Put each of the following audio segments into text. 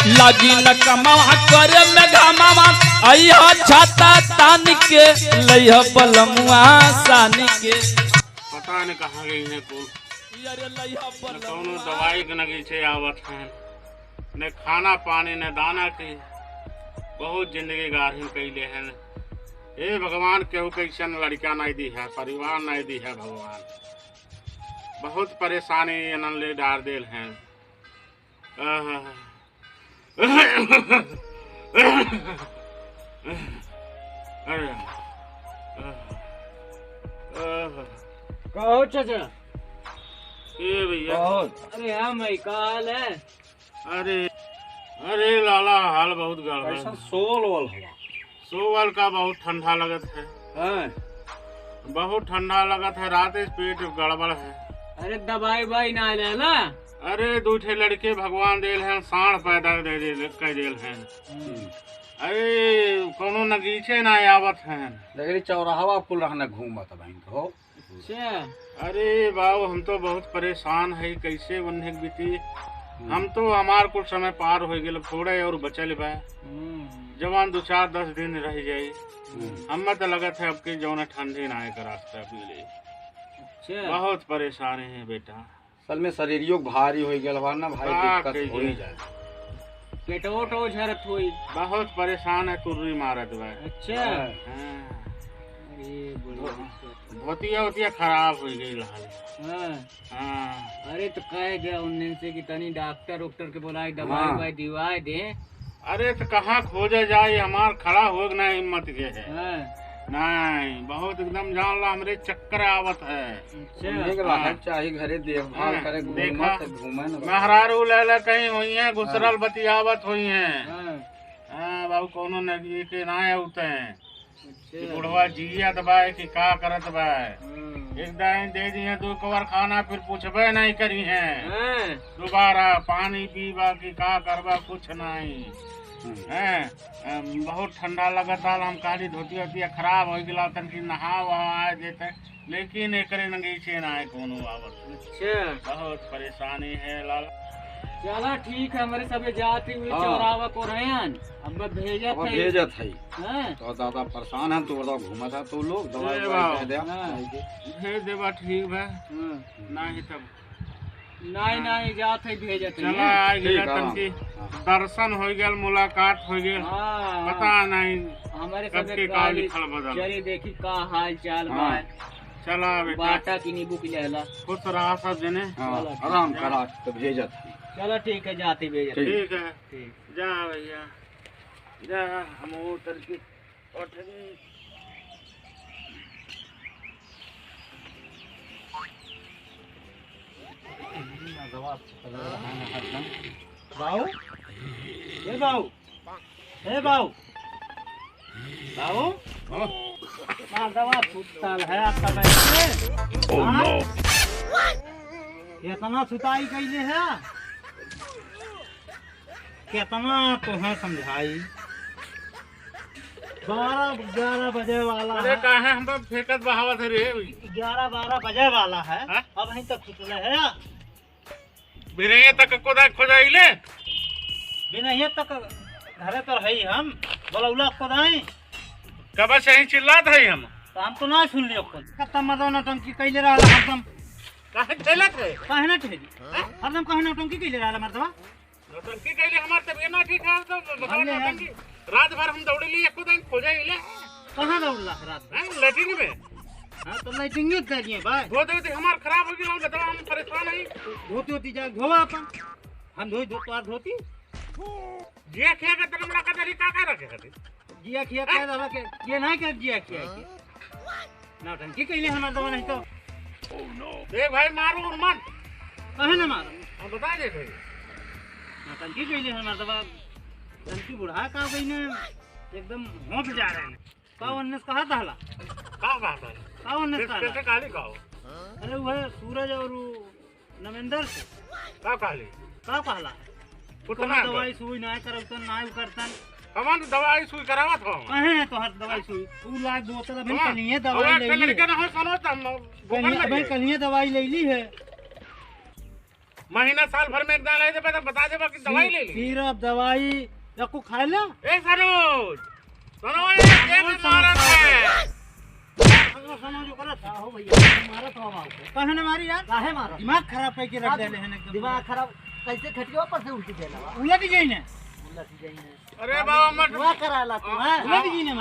लागी न कमावा करे में घामावा अइह छाता तान के लइह बलमुआ सानी के पता नहीं कहाँ गई है को कौनो दवाई के नगी से आवत है न खाना पानी न दाना के बहुत जिंदगी गारहीन कैले हैं। हे भगवान केहू कैसन लड़का नहीं दी है परिवार नहीं दी है भगवान बहुत परेशानी ले डाल दिल हैं। कहो चाचा भैया अरे हाँ भाई का हाल है? अरे अरे लाला हाल बहुत गड़बड़ सोवल का बहुत ठंडा लगत है। बहुत ठंडा लगत है रात से पेट गड़बड़ है। अरे दवाई भाई ना लेना। अरे दूठे लड़के भगवान देल हैं साढ़ पैदा दे देल हैं। अरे कोनो नगीचे ना आवत हैं लेकिन चौराहा पुल रहना घूमत भाई हो। अरे बाबू हम तो बहुत परेशान है कैसे उन्हें बीती हम तो हमार कुछ समय पार हो गए थोड़े और बचल बा जवान 2-4-10 दिन रह जाये हमें तो लगत है अब की जो ठंडी ना का रास्ता मिले बहुत परेशानी है बेटा। असल में शरीरियो भारी हो गया ना भाई दिक्कत हो ही जाए पेटो झरत हुई बहुत परेशान है तुर्री मारत बा। अच्छा धोतिया वोतिया खराब हो गई अरे तो कह गया उन्हें से कि तनी डॉक्टर वॉक्टर के बोला दवाई वाई दिवाई दे। अरे तो कहाँ खोजे जाए हमार खड़ा हो ना हिम्मत के है नहीं बहुत एकदम जान ला हमरे चक्कर आवत है। चाहे घरे देखभाल करे मेहरारू ले कहीं हुई है गुसरल बतियावत हुई है। बाबू कोनो नगी के ना उठे बुढ़वा जिया दबाए कि का करत बा एकदम दे दिए 2 कवर खाना फिर पूछबे नहीं करी है दोबारा पानी पीबा कि का करबा कुछ नहीं है। बहुत ठंडा लगता हम काली धोती वोतिया खराब हो गया तन की नहा वहा देते लेकिन एक नगीचे ना कोनो आवत बहुत परेशानी है लाल। चला ठीक है हमारे सब जाती हुई चौराहा को रहे अब भेजत है तो दादा परेशान है तो घूमा था तो लोग भेज देवा ठीक है नहीं तब नहीं जात है भेजत चला आ गया तनकी दर्शन हो गया मुलाकात हो गया पता नहीं हमारे कब के का लिखल बदल चली देखी का हाल चाल बा। चला बेटा बाटा की नींबू की लेला खुश रहा सब जने आराम करा तो भेजत है। चलो ठीक है जाती भेज ठीक है जा भैया जा हम उतर के बाऊ हे बाऊ हे बाऊ बाऊ मां दवा सुतल है आपका बैठ ओह नो कितना सुताई कैले है कितना तो है समझाई 12-11 बजे वाला अरे कहाँ हम तो फेंकत बहावत है रे 11-12 बजे वाला है अब अहीं तक सुतले है बिरैया तक कोदा खोजाइले बिना तक घरे तो है हम बोलौला कोदाई कब से ही चिल्लात है हम तो हम तो ना सुन लियो कत्ता मदो नौटंकी कैले रहला हरदम काहे ठेलत रे काहे ना ठेली हरदम काहे नौटंकी कैले रहला मर्दवा नौटंकी कैले हमार तबीयत ना ठीक है तो बताओ नौटंकी रात भर हम दौड़े लिए एको दिन खोजाइले कहां दौड़ला रात में लैट्रिन में हां तो लैट्रिन में कर दिए भाई धोते हमार खराब हो गेल बताओ हम परेशान है धोती होती जा धोवा अपन हम धोई धो तो धोती जिया खिया के तलमड़ा का तरीका का रखे खातिर जिया खिया के दवा के ये नहीं कर जिया खिया के नौटंकी कैले हमार दवा नहीं तो ओह नो देख भाई मारो मन कहे ना मारो हम बता दे भाई नौटंकी कैले हमार दवा टंकी बुढ़ा का गई ने एकदम होंठ जा रहे हैं का उन्नस कहा था का उन्नस कहा कैसे काली कहो अरे वो सूरज और नमेंद्र से का काली का कहला कुतना दवाई सुई ना करतन ना करतन कमान दवाई सुई करावत हो कहे है तो हर दवाई सुई तू लाख बोतल अभी कलिए दवाई ले ली लेकिन हो सुनो तुम अभी कलिए दवाई ले ली है महीना साल भर में एक दाल है तो बता दे कि दवाई ले ली। सिर्फ दवाई रखो खा लो। ए सरोज एक मारत है। समझो करत हो भैया मारत हो बाबू कहे न मारी यार काहे मारो दिमाग खराब है कि रख देले है एकदम दिमाग खराब कैसे खटियो पर से उल्टी देला उलट गई ने अरे बाबा मत दुआ कराला तू हां उलट गई ने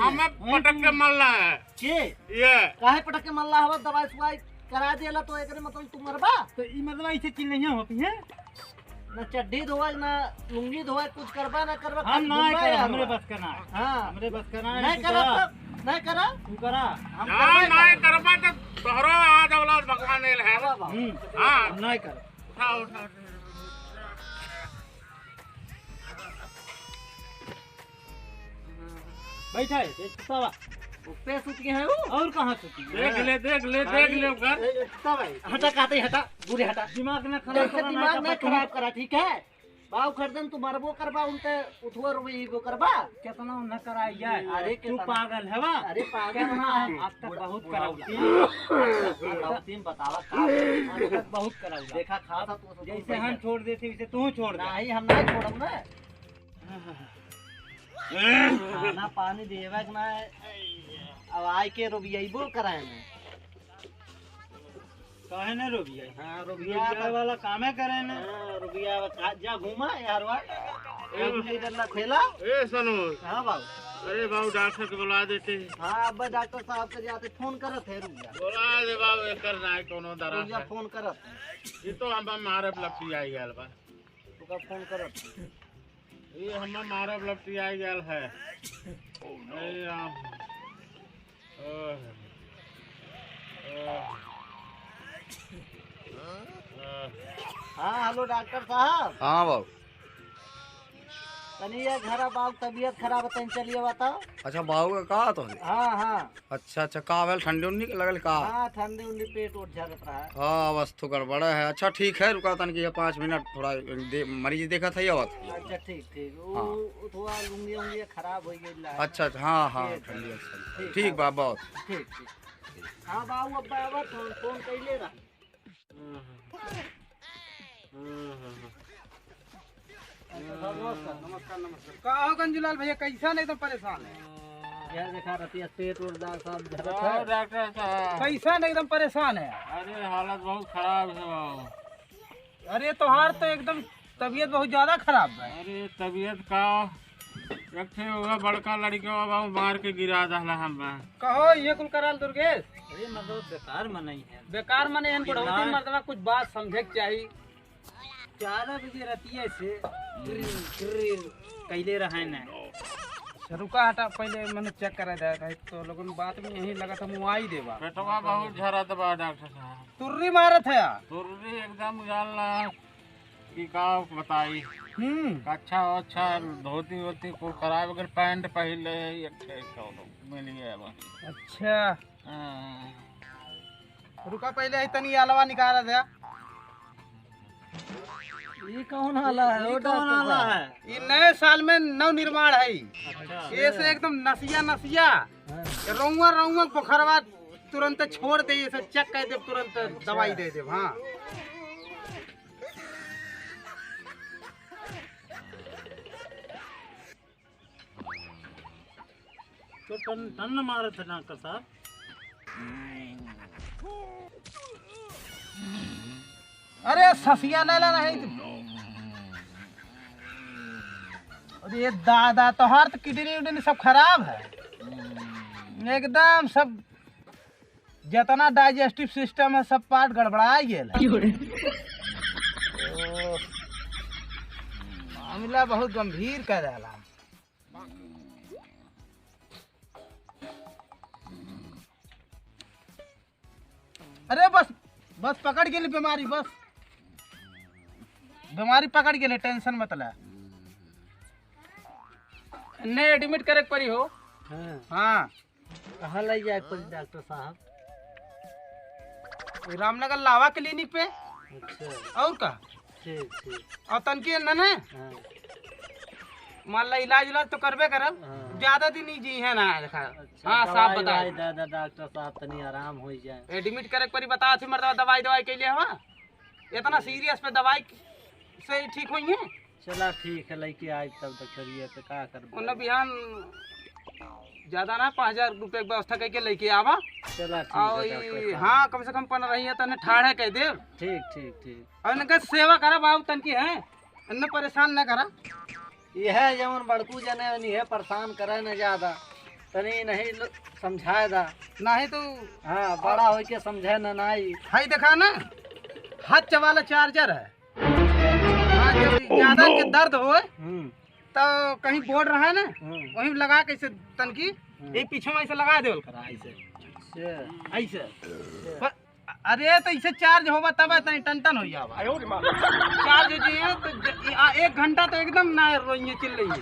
हम पटक के मरला है के ये काहे पटक के मरला हवा दवाई सुवाई करा देला तो एकरे मतलब तू मरबा तो ई मतलब ऐसे चिल नहीं होती है ना चड्डी धोवा ना लुंगी धोवा कुछ करबा ना करबा हम ना कर हमरे बस करना हां हमरे बस करना है नहीं करा नहीं करा तू करा हम नहीं करबा तो तोहरो आज औलाद भगवान ने है हां नहीं कर उठा उठा बैठा है तवा पे सुत के है वो और कहां सुती देख ले कर हटा कहते हटा बुरे हटा दिमाग ना खराब करना दिमाग ना खराब करा ठीक है बाऊ खरदन तू मरबो करबा उनते उठवा रुई वो करबा कितना न कराई जाए अरे तू पागल है वा अरे पागल हां अब तक बहुत कराऊ तीन बतावा अब तक बहुत कराऊ देखा खा था तू जैसे हम छोड़ देते वैसे तू छोड़ दे नहीं हम नहीं छोड़ब ना खाना पानी देवे ना अब आय के रोबियाइबो कराए ना काहे ना रोबिया हां रोबिया वाला कामे करे ना रोबिया जा घुमा यार वा एक लीटर ना खेला ए सनु हां बाबू अरे बाबू डॉक्टर को बुला देते हां अब डॉक्टर साहब के जाते फोन करत है रुबिया बुला दे बाबू करना है कोनो दरा रुबिया फोन करत ये तो हम मारे लपटी आई गेल बा तुका फोन करत ये हम मारे लपटी आई गेल है ए राम हाँ हेलो डॉक्टर साहब हाँ बाबू तनी ये घर बाबू तबीयत खराब है तनी चलिए बताओ अच्छा बाबू का कहा तो हाँ हाँ अच्छा अच्छा का भेल ठंडी उन्नी लगल का हाँ ठंडी उंडी पेट उठ झरत रहा है हाँ बस तो गड़बड़ है अच्छा ठीक है रुका तन की 5 मिनट थोड़ा मरीज देखा था ये बात अच्छा ठीक ठीक वो थोड़ा लुंगी उंगी खराब हो गई है अच्छा अच्छा हाँ हाँ ठंडी अच्छा ठीक बा बहुत ठीक ठीक हाँ बाबू अब बाबा फोन कैले रहा नमस्कार कहा गंजूलाल भैया कैसा नहीं तो परेशान है यार देखा रहती है पेट और दाल सब झरत हाँ, है डॉक्टर साहब कैसा एकदम परेशान है। अरे हालत बहुत खराब है बाबू अरे तोहार तो एकदम तबीयत बहुत ज्यादा खराब है। अरे तबीयत का एक थे होगा बड़का लड़का बाबू मार के गिरा दहला हम कहो ये कुल कराल दुर्गेश अरे मतलब बेकार मनाई है बेकार मने इन बढ़ोतरी मर्दवा कुछ बात समझे के चाहिए। 4 बजे रतिया से कैले रहे ना रुका हटा पहले मैंने चेक करा जाएगा तो लोगों बात में यही लगा था मुआई देवा पेटवा बहुत झरत बा डॉक्टर साहब तुर्री मारत है यार। तुर्री एकदम जानला कि का बताई अच्छा अच्छा धोती वोती को खराब अगर पैंट पहले एक ठे मिल गया बा अच्छा हाँ। रुका पहले तनी अलावा निकाला था। ये कौन हाला है वो कौन हाला है ये नए साल में नव निर्माण है ये से एकदम नसिया नसिया रौआ रौआ पोखरवा तुरंत छोड़ दे ये सब चेक कर दे तुरंत दवाई दे दे। हाँ तो टन मारे थे डॉक्टर साहब। अरे सफिया लैला नहीं अरे दादा तोहार तो किडनी उडनी सब खराब है एकदम सब जितना डाइजेस्टिव सिस्टम है सब पार्ट गड़बड़ा गया। मामला बहुत गंभीर कर रहा। अरे बस बस पकड़ के लिए बीमारी बस बीमारी पकड़ के लिए टेंशन मत ले ने एडमिट करे पड़ी हो। हाँ कहाँ ले जाए डॉक्टर साहब? रामनगर लावा क्लिनिक पे। अच्छा और का ठीक ठीक और तनकी न ने हाँ मान ला इलाज उलाज तो करबे करब ज्यादा दिन ही जी है ना देखा। हाँ साहब बता दादा डॉक्टर साहब तनी आराम हो जाए एडमिट करे पड़ी बता थी मर्दवा दवाई दवाई के लिए हवा इतना सीरियस पे दवाई से ही ठीक हुई है। चला ठीक है, लेके आई तब तक करिए तो क्या कर। उन्हें बिहान ज्यादा ना 5000 रुपये की व्यवस्था करके लेके आवा। चला और ठीक है। हाँ कम से कम 15 रही है तने ठाढ़े कह दे। ठीक ठीक ठीक। और इनका सेवा करा बाबू तन की है, इन्हें परेशान न करा। यह जमन बड़कू जने नहीं है परेशान करे न ज्यादा, तनी नहीं समझाए दा। नहीं तो हाँ बड़ा हो के समझे न नाई। हाई देखा ना हाथ वाला चार्जर है। हाँ जब ज्यादा के दर्द हो तो कहीं बोर्ड रहा है ना वहीं लगा के इसे तनकी ये पीछे में ऐसे लगा दे ऐसे ऐसे। अरे तो इसे चार्ज होगा तब इतनी टन हो जावा। चार्ज हो जाए तो 1 घंटा तो एकदम ना रोइए चिल रही है।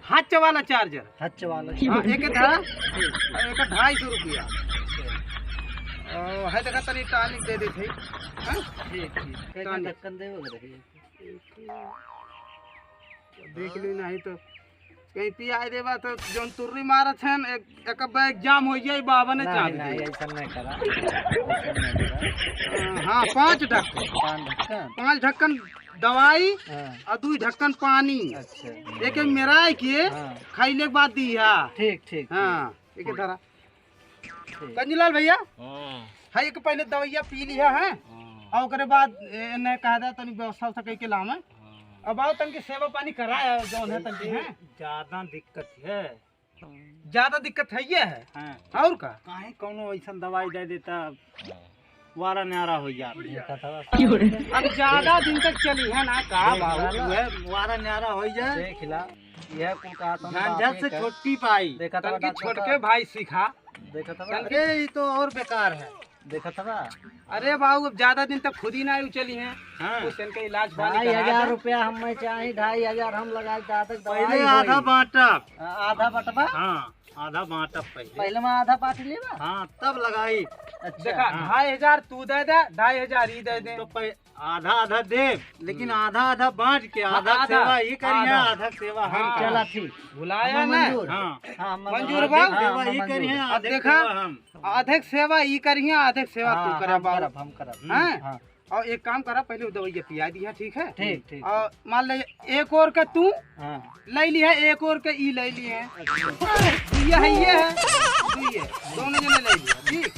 हाथ वाला चार्जर, हाथ वाला हाँ, एक धरा एक 250 रुपया है। देखा तनी टॉनिक दे देते। ठीक ठीक। ढक्कन दे देख ली नहीं तो कहीं पिया देवा तो जौन तुर्री मारत है एक बैग जाम हो जाए बाबा ने चाह नहीं ऐसा नहीं करा। हाँ 5 ढक्कन 5 ढक्कन दवाई और 2 ढक्कन पानी। अच्छा एक मेरा के खाइले के बाद दी है। ठीक ठीक। हाँ एक धरा कंजूलाल भैया है एक पहले दवाइया पी लिया है और उसके बाद ने कहा था तनी व्यवस्था कह के लाम। अब आओ तन की सेवा पानी कराया जौन है तन की है। ज्यादा दिक्कत है, ज्यादा दिक्कत है ये है। हाँ। और का काहे कोनो ऐसा दवाई दे देता वारा न्यारा हो जाता। अब ज्यादा दिन तक चली है ना का बाबू वारा न्यारा हो जाए। देख ला यह को कहा तो झंझट से छोटी पाई देखा था तन की छोड़ के भाई सिखा। देखा था ये तो और बेकार है। देखा था। अरे बाबू अब ज्यादा दिन तक खुद ही ना चली है। उस दिन का इलाज 2,500 रुपया हमें चाहिए। 2,500 हम लगाए तक पहले आधा बांटब। आधा बटवा। हाँ आधा बांटब पहले में आधा बांट लेगा। हाँ तब लगाई। अच्छा देखा 2,500 तू दे दे 2,500 ही दे दे तो आधा आधा दे लेकिन आधा आधा बांट के आधा सेवा ही करिए आधा सेवा हम। चला ठीक बुलाया ना। हाँ मंजूर बाबू सेवा ही करिए। देखा आधे सेवा ही करिए आधे सेवा तू करा बाबू हम करब। हाँ और एक काम करा पहले दवाई पिया दिया ठीक है। ठीक ठीक। और मान ले एक और का तू ले ली है एक और का ई ले ली है। ये है दोनों जने ले लिया ठीक।